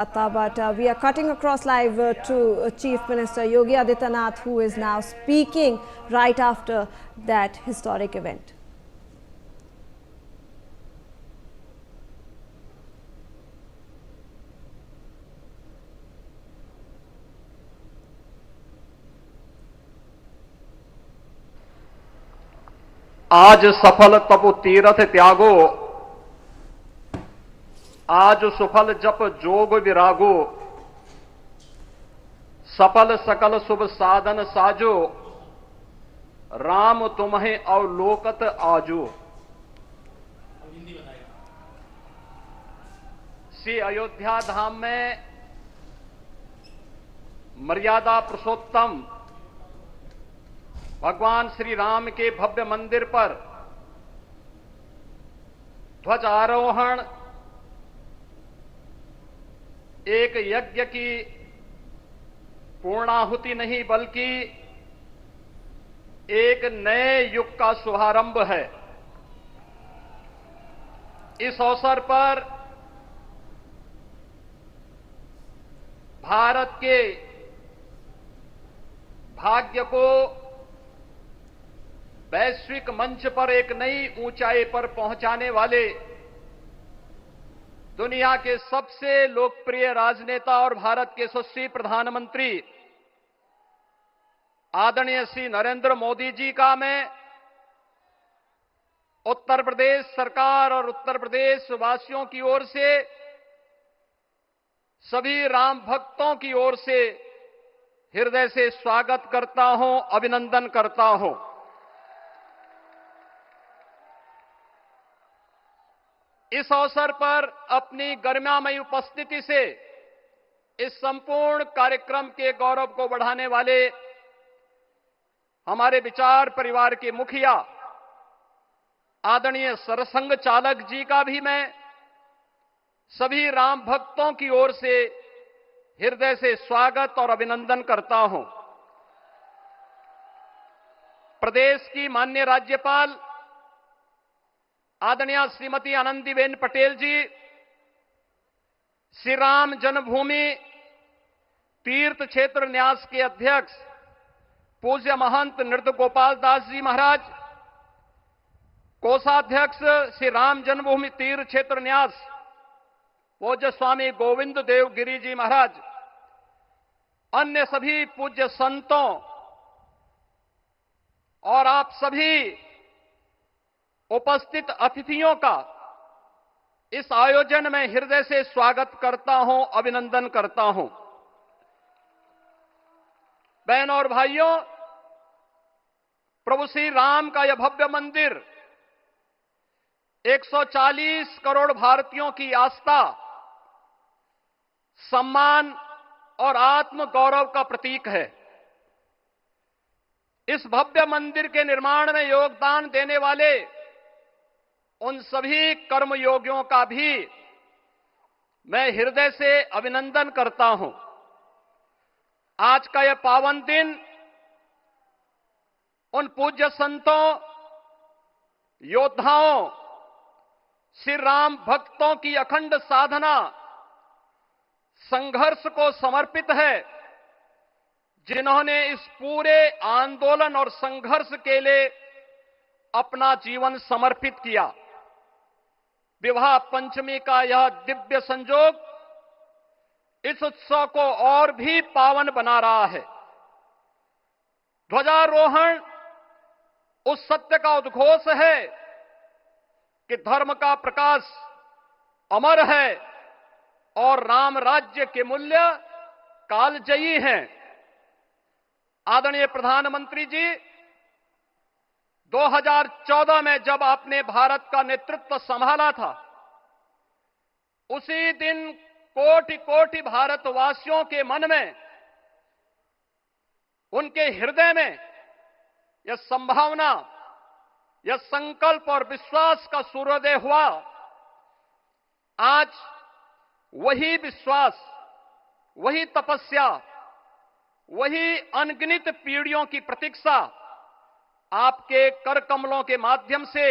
But we are cutting across live to Chief Minister Yogi Adityanath, who is now speaking right after that historic event. आज सफल तपु तीरथ त्यागो, आज सुफल जप जोग विरागो, सफल सकल शुभ साधन साजो, राम तुम्हें अवलोकत आजो। श्री अयोध्या धाम में मर्यादा पुरुषोत्तम भगवान श्री राम के भव्य मंदिर पर ध्वजारोहण एक यज्ञ की पूर्णाहुति नहीं बल्कि एक नए युग का शुभारंभ है। इस अवसर पर भारत के भाग्य को वैश्विक मंच पर एक नई ऊंचाई पर पहुंचाने वाले दुनिया के सबसे लोकप्रिय राजनेता और भारत के यशस्वी प्रधानमंत्री आदरणीय श्री नरेंद्र मोदी जी का मैं उत्तर प्रदेश सरकार और उत्तर प्रदेश वासियों की ओर से, सभी राम भक्तों की ओर से हृदय से स्वागत करता हूं, अभिनंदन करता हूं। इस अवसर पर अपनी गरिमामयी उपस्थिति से इस संपूर्ण कार्यक्रम के गौरव को बढ़ाने वाले हमारे विचार परिवार के मुखिया आदरणीय सरसंघ चालक जी का भी मैं सभी राम भक्तों की ओर से हृदय से स्वागत और अभिनंदन करता हूं। प्रदेश की माननीय राज्यपाल आदरणीय श्रीमती आनंदीबेन पटेल जी, श्री राम जन्मभूमि तीर्थ क्षेत्र न्यास के अध्यक्ष पूज्य महंत नृत्य गोपाल दास जी महाराज, कोषाध्यक्ष श्री राम जन्मभूमि तीर्थ क्षेत्र न्यास पूज्य स्वामी गोविंद देव गिरी जी महाराज, अन्य सभी पूज्य संतों और आप सभी उपस्थित अतिथियों का इस आयोजन में हृदय से स्वागत करता हूं, अभिनंदन करता हूं। बहनों और भाइयों, प्रभु श्री राम का यह भव्य मंदिर 140 करोड़ भारतीयों की आस्था, सम्मान और आत्म गौरव का प्रतीक है। इस भव्य मंदिर के निर्माण में योगदान देने वाले उन सभी कर्मयोगियों का भी मैं हृदय से अभिनंदन करता हूं। आज का यह पावन दिन उन पूज्य संतों, योद्धाओं, श्री राम भक्तों की अखंड साधना, संघर्ष को समर्पित है, जिन्होंने इस पूरे आंदोलन और संघर्ष के लिए अपना जीवन समर्पित किया। विवाह पंचमी का यह दिव्य संयोग इस उत्सव को और भी पावन बना रहा है। ध्वजारोहण उस सत्य का उद्घोष है कि धर्म का प्रकाश अमर है और राम राज्य के मूल्य कालजयी हैं। आदरणीय प्रधानमंत्री जी, 2014 में जब आपने भारत का नेतृत्व संभाला था, उसी दिन कोटि कोटि भारतवासियों के मन में, उनके हृदय में यह संभावना, यह संकल्प और विश्वास का सूर्योदय हुआ। आज वही विश्वास, वही तपस्या, वही अनगिनत पीढ़ियों की प्रतीक्षा आपके कर कमलों के माध्यम से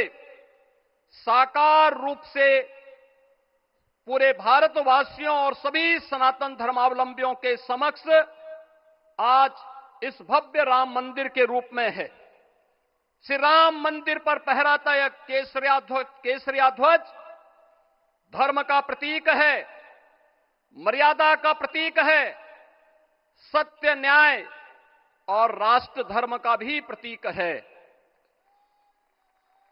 साकार रूप से पूरे भारतवासियों और सभी सनातन धर्मावलंबियों के समक्ष आज इस भव्य राम मंदिर के रूप में है। श्री राम मंदिर पर फहराता यह केसरिया ध्वज धर्म का प्रतीक है, मर्यादा का प्रतीक है, सत्य, न्याय और राष्ट्र धर्म का भी प्रतीक है।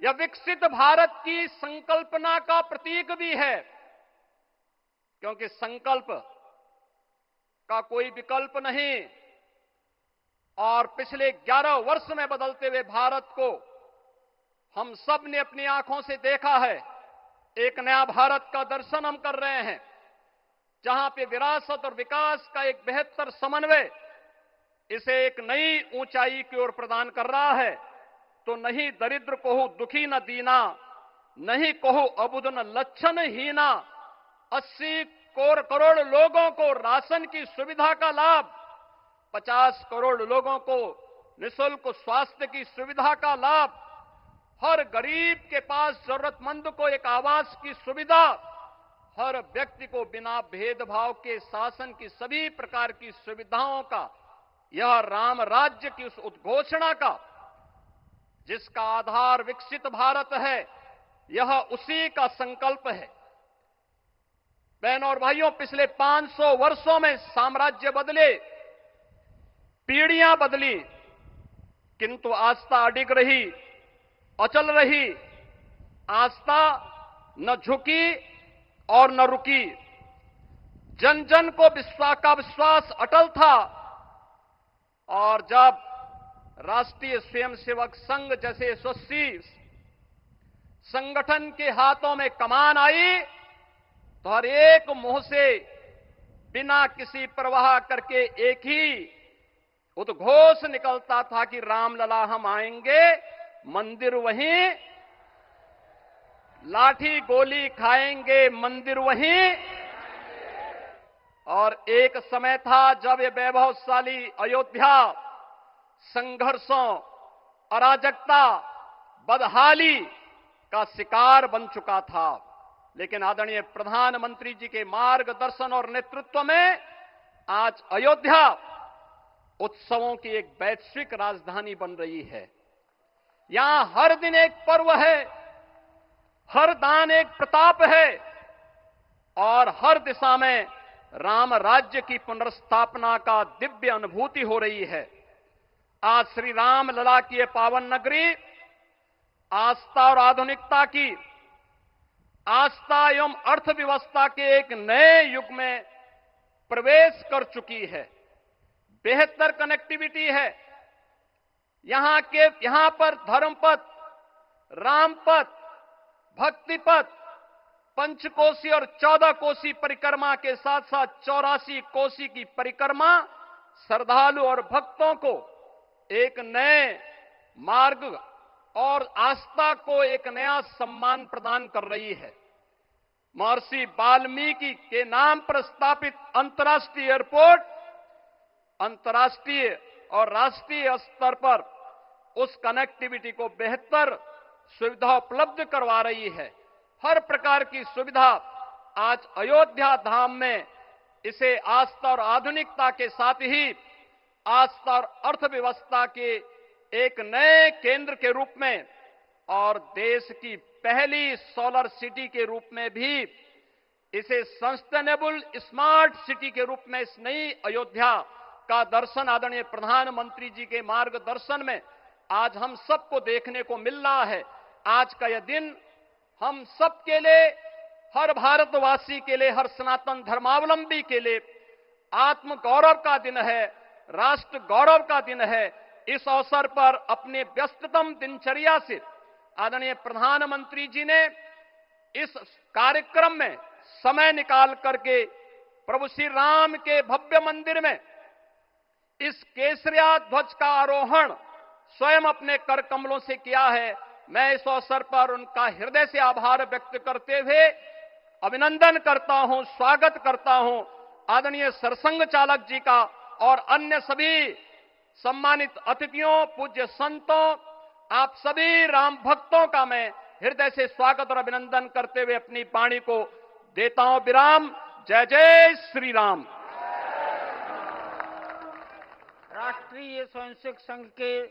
यह विकसित भारत की संकल्पना का प्रतीक भी है, क्योंकि संकल्प का कोई विकल्प नहीं। और पिछले 11 वर्ष में बदलते हुए भारत को हम सब ने अपनी आंखों से देखा है। एक नया भारत का दर्शन हम कर रहे हैं, जहां पे विरासत और विकास का एक बेहतर समन्वय इसे एक नई ऊंचाई की ओर प्रदान कर रहा है। तो नहीं दरिद्र कोहु दुखी न दीना, नहीं कोहु अबुद न लक्षण हीना। 80 करोड़ लोगों को राशन की सुविधा का लाभ, 50 करोड़ लोगों को निःशुल्क स्वास्थ्य की सुविधा का लाभ, हर गरीब के पास जरूरतमंद को एक आवास की सुविधा, हर व्यक्ति को बिना भेदभाव के शासन की सभी प्रकार की सुविधाओं का, यह राम राज्य की उस उद्घोषणा का जिसका आधार विकसित भारत है, यह उसी का संकल्प है। बहनों और भाइयों, पिछले 500 वर्षों में साम्राज्य बदले, पीढ़ियां बदली, किंतु आस्था अडिग रही, अचल रही। आस्था न झुकी और न रुकी। जन जन को विश्वास अटल था। और जब राष्ट्रीय स्वयंसेवक संघ जैसे यशस्वी संगठन के हाथों में कमान आई, तो हर एक मुंह से बिना किसी परवाह करके एक ही उद्घोष निकलता था कि रामलला हम आएंगे, मंदिर वहीं, लाठी गोली खाएंगे, मंदिर वहीं। और एक समय था जब ये वैभवशाली अयोध्या संघर्षों, अराजकता, बदहाली का शिकार बन चुका था। लेकिन आदरणीय प्रधानमंत्री जी के मार्गदर्शन और नेतृत्व में आज अयोध्या उत्सवों की एक वैश्विक राजधानी बन रही है। यहां हर दिन एक पर्व है, हर दान एक प्रताप है और हर दिशा में राम राज्य की पुनर्स्थापना का दिव्य अनुभूति हो रही है। आज श्री राम लला की यह पावन नगरी आस्था और आधुनिकता की, आस्था एवं अर्थव्यवस्था के एक नए युग में प्रवेश कर चुकी है। बेहतर कनेक्टिविटी है। यहां पर धर्मपथ, रामपथ, भक्तिपथ, पंचकोसी और 14 कोसी परिक्रमा के साथ साथ 84 कोसी की परिक्रमा श्रद्धालु और भक्तों को एक नए मार्ग और आस्था को एक नया सम्मान प्रदान कर रही है। महर्षि वाल्मीकि के नाम पर स्थापित अंतर्राष्ट्रीय एयरपोर्ट अंतर्राष्ट्रीय और राष्ट्रीय स्तर पर उस कनेक्टिविटी को बेहतर सुविधा उपलब्ध करवा रही है। हर प्रकार की सुविधा आज अयोध्या धाम में इसे आस्था और आधुनिकता के साथ ही आस्था और अर्थव्यवस्था के एक नए केंद्र के रूप में और देश की पहली सोलर सिटी के रूप में भी, इसे सस्टेनेबल स्मार्ट सिटी के रूप में इस नई अयोध्या का दर्शन आदरणीय प्रधानमंत्री जी के मार्गदर्शन में आज हम सबको देखने को मिल रहा है। आज का यह दिन हम सबके लिए, हर भारतवासी के लिए, हर सनातन धर्मावलंबी के लिए आत्म गौरव का दिन है, राष्ट्र गौरव का दिन है। इस अवसर पर अपने व्यस्ततम दिनचर्या से आदरणीय प्रधानमंत्री जी ने इस कार्यक्रम में समय निकाल करके प्रभु श्री राम के भव्य मंदिर में इस केसरिया ध्वज का आरोहण स्वयं अपने कर कमलों से किया है। मैं इस अवसर पर उनका हृदय से आभार व्यक्त करते हुए अभिनंदन करता हूं, स्वागत करता हूं आदरणीय सरसंघ चालक जी का और अन्य सभी सम्मानित अतिथियों, पूज्य संतों, आप सभी राम भक्तों का मैं हृदय से स्वागत और अभिनंदन करते हुए अपनी वाणी को देता हूं विराम। जय जय श्री राम। राष्ट्रीय स्वयंसेवक संघ के